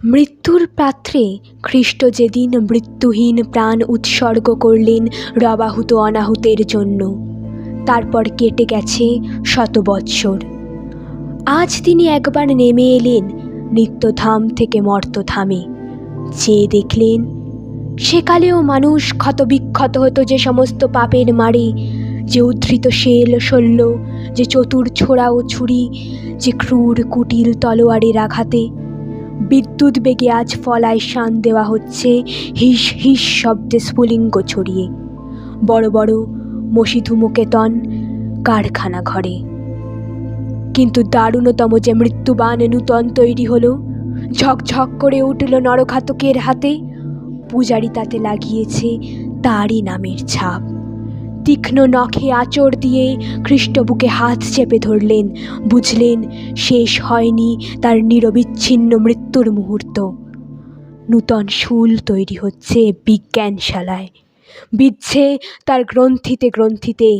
মৃত্যুর পাত্রে খ্রিস্ট যেদিন মৃত্যুহীন প্রাণ উৎসর্গ করলেন রবাহুত অনাহুতের জন্য, তারপর কেটে গেছে 100 বৎসর। আজ তিনি একবার নেমে এলেন নিত্যধাম থেকে মর্তধামে। চেয়ে দেখলেন সেকালেও মানুষ ক্ষতবিক্ষত হতো যে সমস্ত পাপের মারে, যে উদ্ধৃত শল্য, যে চতুর ছোড়া ও ছুরি, যে ক্রূর কুটিল তলোয়ারের আঘাতে। বিদ্যুৎ বেগে আজ ফলায় শান দেওয়া হচ্ছে হিস হিস শব্দে স্ফুলিঙ্গ ছড়িয়ে বড় বড় মসিধুমকেতন কারখানা ঘরে। কিন্তু দারুণতম যে মৃত্যুবান নূতন তৈরি হলো, ঝকঝক করে উঠল নরঘাতকের হাতে। পূজারি তাতে লাগিয়েছে তারই নামের ছাপ। তীক্ষ্ণ নখে আঁচড় দিয়ে খ্রিস্ট বুকে হাত চেপে ধরলেন, বুঝলেন শেষ হয়নি তার নিরবিচ্ছিন্ন মৃত্যুর মুহূর্ত। নূতন শুল তৈরি হচ্ছে বিজ্ঞানশালায়, বিচ্ছে তার গ্রন্থিতে গ্রন্থিতে।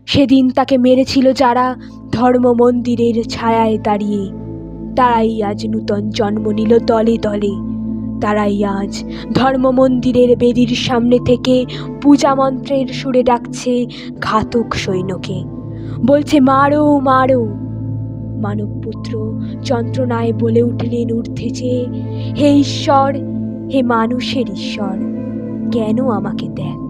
সেদিন তাকে মেরেছিল যারা ধর্ম মন্দিরের ছায়ায় দাঁড়িয়ে, তারাই আজ নূতন জন্ম নিল দলে দলে। তারাই আজ ধর্ম মন্দিরের বেদির সামনে থেকে পূজা মন্ত্রের সুরে ডাকছে ঘাতক সৈন্যকে, বলছে মারো মারো। মানবপুত্র যন্ত্রণায় বলে উঠলেন ঊর্ধ্বে চেয়ে, হে ঈশ্বর, হে মানুষের ঈশ্বর, কেন আমাকে ত্যাগ